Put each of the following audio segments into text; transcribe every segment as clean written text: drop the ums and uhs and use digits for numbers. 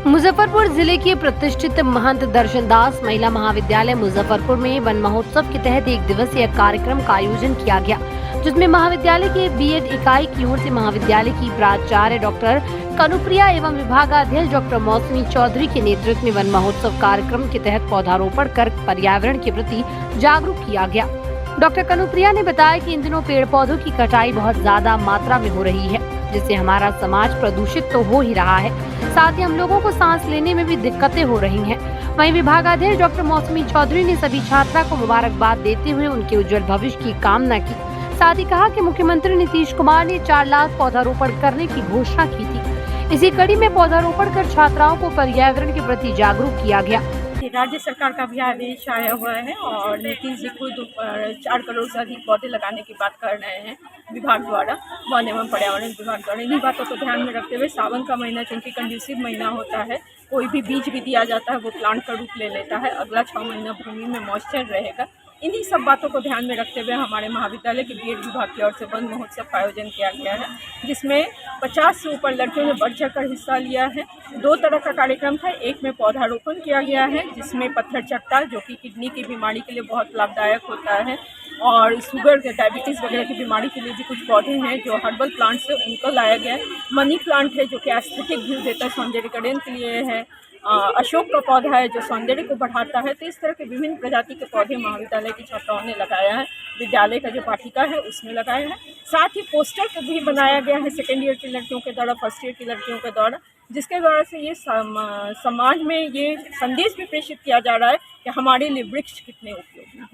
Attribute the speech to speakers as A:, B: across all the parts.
A: मुजफ्फरपुर जिले के प्रतिष्ठित महंत दर्शन दास महिला महाविद्यालय मुजफ्फरपुर में वन महोत्सव के तहत एक दिवसीय कार्यक्रम का आयोजन किया गया, जिसमें महाविद्यालय के बीएड इकाई की ओर से महाविद्यालय की प्राचार्य डॉक्टर कनुप्रिया एवं विभागाध्यक्ष डॉक्टर मौसमी चौधरी के नेतृत्व में वन महोत्सव कार्यक्रम के तहत पौधारोपण कर पर्यावरण के प्रति जागरूक किया गया। डॉक्टर कनुप्रिया ने बताया कि इन दिनों पेड़ पौधों की कटाई बहुत ज्यादा मात्रा में हो रही है, जिससे हमारा समाज प्रदूषित तो हो ही रहा है, साथ ही हम लोगों को सांस लेने में भी दिक्कतें हो रही हैं। वहीं विभागाध्यक्ष डॉक्टर मौसमी चौधरी ने सभी छात्रा को मुबारकबाद देते हुए उनके उज्जवल भविष्य की कामना की। साथ ही कहा कि मुख्यमंत्री नीतीश कुमार ने 4 लाख पौधारोपण करने की घोषणा की थी। इसी कड़ी में पौधारोपण कर छात्राओं को पर्यावरण के प्रति जागरूक किया गया।
B: राज्य सरकार का भी आदेश आया हुआ है और नीतीश जी खुद 4 करोड़ से अधिक पौधे लगाने की बात कर रहे हैं विभाग द्वारा, वन एवं पर्यावरण विभाग द्वारा। इन्हीं बातों को ध्यान में रखते हुए सावन का महीना चूँकि कंड्यूसिव महीना होता है, कोई भी बीज भी दिया जाता है वो प्लांट का रूप ले लेता है। अगला 6 महीना भूमि में मॉइस्चर रहेगा। इन्हीं सब बातों को ध्यान में रखते हुए हमारे महाविद्यालय के बीएड विभाग की ओर से वन महोत्सव का आयोजन किया गया है, जिसमें 50 से ऊपर लड़कियों ने बढ़ चढ़कर हिस्सा लिया है। 2 तरह का कार्यक्रम था। एक में पौधारोपण किया गया है, जिसमें पत्थर चट्टा जो कि किडनी की बीमारी के लिए बहुत लाभदायक होता है, और शुगर के डायबिटीज़ वगैरह की बीमारी के लिए भी कुछ पौधे हैं जो हर्बल प्लांट से उनको लाया गया है। मनी प्लांट है जो कि एस्थेटिक व्यू देता है, सौंदर्यीकरण के लिए है। अशोक का पौधा है जो सौंदर्य को बढ़ाता है। तो इस तरह के विभिन्न प्रजाति के पौधे महाविद्यालय की छात्राओं ने लगाया है। विद्यालय का जो पाठिका है उसमें लगाया है। साथ ही पोस्टर भी बनाया गया है सेकेंड ईयर की लड़कियों के द्वारा, फर्स्ट ईयर की लड़कियों के द्वारा, जिसके द्वारा से ये समाज में ये संदेश भी प्रेषित किया जा रहा है कि हमारे लिए वृक्ष कितने उपयोगी हैं।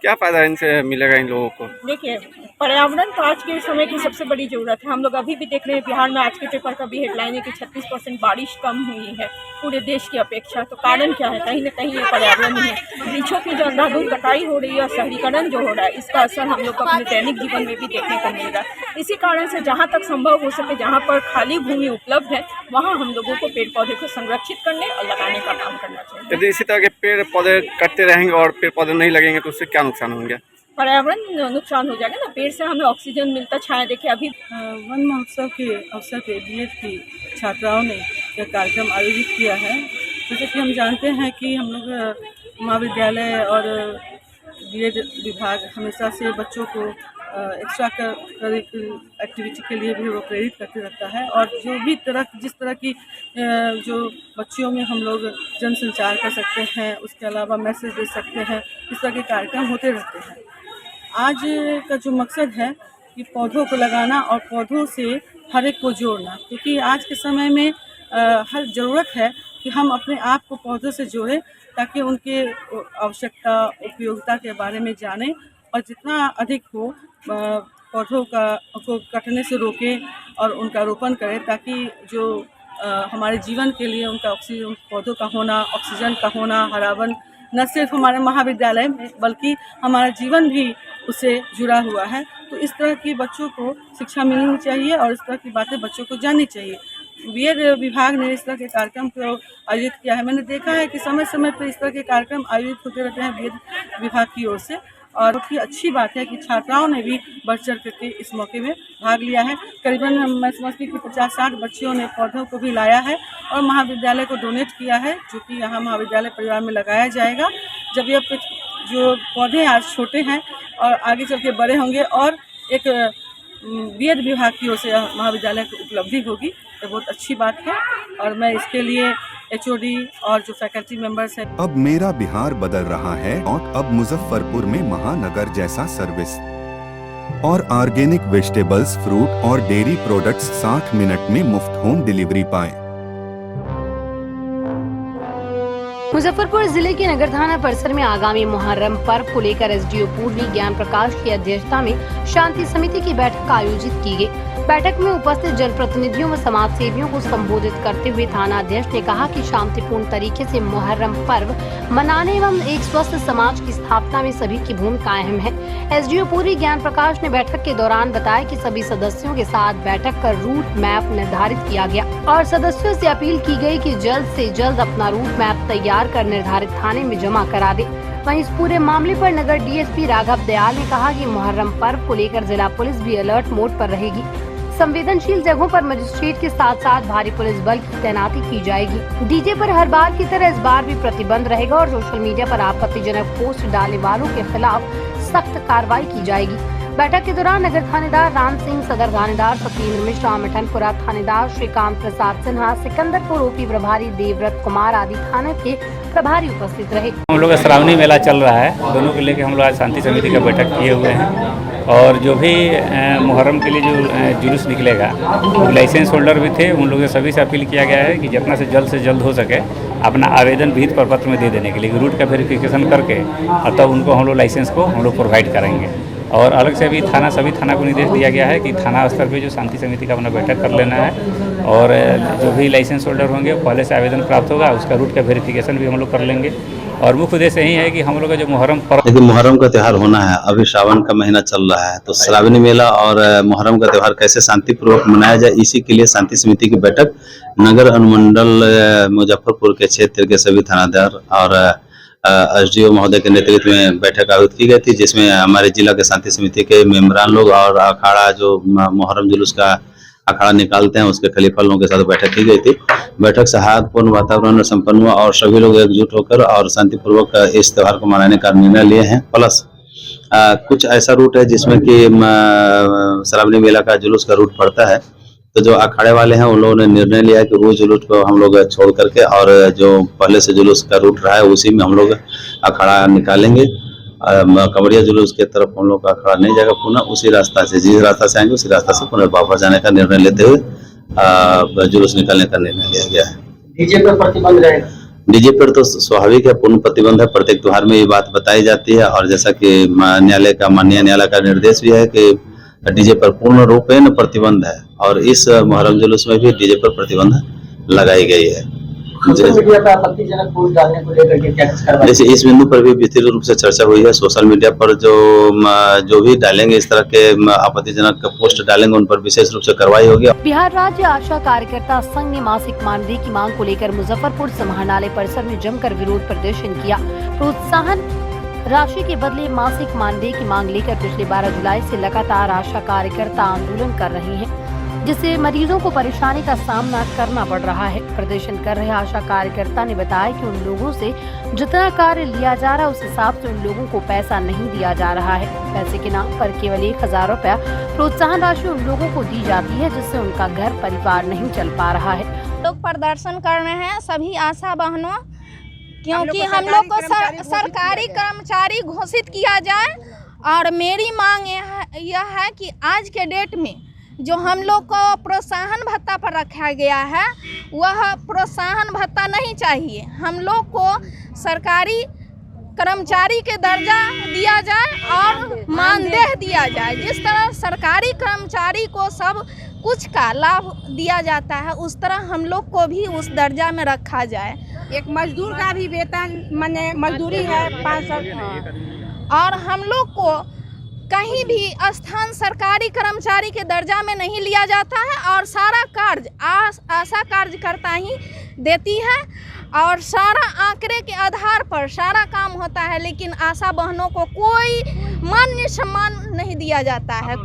C: क्या फायदा इनसे मिलेगा इन लोगों को?
B: देखिए, पर्यावरण तो आज के समय की सबसे बड़ी ज़रूरत है। हम लोग अभी भी देख रहे हैं, बिहार में आज के पेपर का भी हेडलाइन है कि 36% बारिश कम हुई है पूरे देश की अपेक्षा। तो कारण क्या है? कहीं ना कहीं ये पर्यावरण ही है। वृक्षों की जो अंधाधुंध कटाई हो रही है और शहरीकरण जो हो रहा है, इसका असर हम लोग को अपने दैनिक जीवन में भी देखने को मिल रहा है। इसी कारण से जहाँ तक संभव हो सके, जहाँ पर खाली भूमि उपलब्ध है, वहाँ हम लोगों को पेड़ पौधे को संरक्षित करने और लगाने का काम करना चाहिए।
C: यदि इसी तरह के पेड़ पौधे कटते रहेंगे और पेड़ पौधे नहीं लगेंगे तो उससे क्या नुकसान होंगे?
B: पर्यावरण नुकसान हो जाएगा ना। पेड़ से हमें ऑक्सीजन मिलता, छाया। देखिए, अभी
D: वन महोत्सव के अवसर पर बीएड की छात्राओं ने यह कार्यक्रम आयोजित किया है। जैसे कि हम जानते हैं कि हम लोग महाविद्यालय और बीएड विभाग हमेशा से बच्चों को एक्स्ट्रा करिकुलर एक्टिविटी के लिए भी वो प्रेरित करते रहता है, और जो भी जिस तरह की जो बच्चियों में हम लोग जनसंचार कर सकते हैं, उसके अलावा मैसेज दे सकते हैं, इस तरह के कार्यक्रम होते रहते हैं। आज का जो मकसद है कि पौधों को लगाना और पौधों से हर एक को जोड़ना, क्योंकि आज के समय में हर ज़रूरत है कि हम अपने आप को पौधों से जोड़ें, ताकि उनके आवश्यकता उपयोगिता के बारे में जानें, और जितना अधिक हो पौधों को कटने से रोकें और उनका रोपण करें, ताकि जो हमारे जीवन के लिए उनका ऑक्सीजन, पौधों का होना, ऑक्सीजन का होना, हरावन न सिर्फ हमारे महाविद्यालय में बल्कि हमारा जीवन भी उससे जुड़ा हुआ है। तो इस तरह की बच्चों को शिक्षा मिलनी चाहिए और इस तरह की बातें बच्चों को जाननी चाहिए। बीएड विभाग ने इस तरह के कार्यक्रम को आयोजित किया है। मैंने देखा है कि समय समय पर इस तरह के कार्यक्रम आयोजित होते रहते हैं बीएड विभाग की ओर से, और बहुत ही अच्छी बात है कि छात्राओं ने भी बढ़ चढ़ करके इस मौके में भाग लिया है। करीबन मैं समझती कि 50-60 बच्चियों ने पौधों को भी लाया है और महाविद्यालय को डोनेट किया है, जो कि यहाँ महाविद्यालय परिवार में लगाया जाएगा। जब ये जो पौधे आज छोटे हैं और आगे चल के बड़े होंगे और एक बीएड विभाग की ओर से महाविद्यालय को उपलब्धि होगी, तो बहुत अच्छी बात है। और मैं इसके लिए एचओडी और जो फैकल्टी मेंबर्स हैं।
E: अब मेरा बिहार बदल रहा है और अब मुजफ्फरपुर में महानगर जैसा सर्विस और ऑर्गेनिक वेजिटेबल्स, फ्रूट और डेयरी प्रोडक्ट्स 60 मिनट में मुफ्त होम डिलीवरी पाएं।
A: मुजफ्फरपुर जिले के नगर थाना परिसर में आगामी मुहर्रम पर्व को लेकर एसडीओ पूर्वी ज्ञान प्रकाश की अध्यक्षता में शांति समिति की बैठक आयोजित की गई। बैठक में उपस्थित जनप्रतिनिधियों व समाज सेवियों को संबोधित करते हुए थाना अध्यक्ष ने कहा कि शांतिपूर्ण तरीके से मुहर्रम पर्व मनाने एवं एक स्वस्थ समाज की स्थापना में सभी की भूमिका अहम है। एसडीओ पूर्वी ज्ञान प्रकाश ने बैठक के दौरान बताया कि सभी सदस्यों के साथ बैठक कर रूट मैप निर्धारित किया गया और सदस्यों से अपील की गई कि जल्द से जल्द अपना रूट मैप तैयार कर निर्धारित थाने में जमा करा दे। वहीं इस पूरे मामले पर नगर डीएसपी राघव दयाल ने कहा कि मुहर्रम पर्व को लेकर जिला पुलिस भी अलर्ट मोड पर रहेगी। संवेदनशील जगहों पर मजिस्ट्रेट के साथ साथ भारी पुलिस बल की तैनाती की जाएगी। डीजे पर हर बार की तरह इस बार भी प्रतिबंध रहेगा और सोशल मीडिया पर आपत्तिजनक पोस्ट डालने वालों के खिलाफ सख्त कार्रवाई की जाएगी। बैठक के दौरान नगर थानेदार राम सिंह, सदर थानेदार सत्येंद्र मिश्रा, मिठनपुरा थानेदार श्रीकांत प्रसाद सिन्हा, सिकंदरपुर ओपी प्रभारी देवव्रत कुमार आदि थाने के प्रभारी उपस्थित रहे।
F: हम लोग का श्रावणी मेला चल रहा है, दोनों को लेकर हम लोग आज शांति समिति का बैठक किए हुए हैं और जो भी मुहर्रम के लिए जो जुलूस निकलेगा, लाइसेंस होल्डर भी थे, उन लोगों से सभी से अपील किया गया है कि जितना से जल्द हो सके अपना आवेदन विहित प्रपत्र में दे देने के लिए रूट का वेरिफिकेशन करके और तब उनको हम लोग लाइसेंस को हम लोग प्रोवाइड करेंगे। और अलग से भी सभी थाना को निर्देश दिया गया है कि थाना स्तर पे जो शांति समिति का अपना बैठक कर लेना है और जो भी लाइसेंस होल्डर होंगे पहले से आवेदन प्राप्त होगा, उसका रूट का वेरिफिकेशन भी हम लोग कर लेंगे। और मुख्य उद्देश्य यही है कि हम लोग का जो मुहर्रम
G: देखिए मुहर्रम का त्यौहार होना है, अभी श्रावण का महीना चल रहा है, तो श्रावणी मेला और मुहर्रम का त्यौहार कैसे शांतिपूर्वक मनाया जाए, इसी के लिए शांति समिति की बैठक नगर अनुमंडल मुजफ्फरपुर के क्षेत्र के सभी थानादार और एसडीओ महोदय के नेतृत्व में बैठक आयोजित की गई थी, जिसमें हमारे जिला के शांति समिति के मेंबरान लोग और अखाड़ा जो मुहर्रम जुलूस का अखाड़ा निकालते हैं उसके खलीफा लोगों के साथ बैठक की गई थी। बैठक सौहार्दपूर्ण वातावरण में संपन्न हुआ और सभी लोग एकजुट होकर और शांतिपूर्वक इस त्यौहार को मनाने का निर्णय लिए हैं। प्लस कुछ ऐसा रूट है जिसमें कि श्रावणी मेला का जुलूस का रूट पड़ता है, तो जो अखाड़े वाले हैं उन लोगों ने निर्णय लिया कि वो जुलूस को हम लोग छोड़ करके और जो पहले से जुलूस का रूट रहा है उसी में हम लोग अखाड़ा निकालेंगे। कमरिया जुलूस की तरफ हम लोग का अखाड़ा नहीं जाएगा, पुनः उसी रास्ता से जिस रास्ता से आएंगे उसी रास्ता से पुनः वापस जाने का निर्णय लेते हुए जुलूस निकालने का निर्णय लिया गया है।
H: डीजे पर प्रतिबंध रहेगा?
G: डीजे पर तो स्वाभाविक है, पूर्ण प्रतिबंध है, प्रत्येक त्योहार में ये बात बताई जाती है और जैसा कि माननीय न्यायालय का निर्देश भी है कि डीजे पर पूर्ण रूपेण प्रतिबंध है और इस मुहर्रम जुलूस में भी डीजे पर प्रतिबंध लगाई गई है।
H: सोशल मीडिया पर आपत्तिजनक पोस्ट डालने को लेकर के क्या कार्रवाई?
G: जैसे इस बिंदु पर भी विस्तृत रूप से चर्चा हुई है। सोशल मीडिया पर जो भी डालेंगे इस तरह के आपत्तिजनक पोस्ट डालेंगे उन पर विशेष रूप से कार्रवाई होगी।
A: बिहार राज्य आशा कार्यकर्ता संघ ने मासिक मानदेय की मांग को लेकर मुजफ्फरपुर समाहरणालय परिसर में जमकर विरोध प्रदर्शन किया। प्रोत्साहन राशि के बदले मासिक मानदेय की मांग लेकर पिछले 12 जुलाई से लगातार आशा कार्यकर्ता आंदोलन कर रहे हैं, जिससे मरीजों को परेशानी का सामना करना पड़ रहा है। प्रदर्शन कर रहे आशा कार्यकर्ता ने बताया कि उन लोगों से जितना कार्य लिया जा रहा है उस हिसाब से उन लोगों को पैसा नहीं दिया जा रहा है। पैसे के नाम पर केवल 1000 रुपया प्रोत्साहन राशि उन लोगों को दी जाती है, जिससे उनका घर परिवार नहीं चल पा रहा है।
I: लोग प्रदर्शन कर रहे हैं सभी आशा बहनों, क्योंकि हम लोग को सरकारी कर्मचारी घोषित किया जाए। और मेरी मांग यह है कि आज के डेट में जो हम लोग को प्रोत्साहन भत्ता पर रखा गया है वह प्रोत्साहन भत्ता नहीं चाहिए। हम लोग को सरकारी कर्मचारी के दर्जा दिया जाए और मानदेय दिया जाए। जिस तरह सरकारी कर्मचारी को सब कुछ का लाभ दिया जाता है उस तरह हम लोग को भी उस दर्जा में रखा जाए।
B: एक मजदूर का भी वेतन माने मजदूरी है 500
I: और हम लोग को कहीं भी स्थान सरकारी कर्मचारी के दर्जा में नहीं लिया जाता है और सारा कार्य आशा कार्यकर्ता ही देती है और सारा आंकड़े के आधार पर सारा काम होता है, लेकिन आशा बहनों को कोई मान सम्मान नहीं दिया जाता है।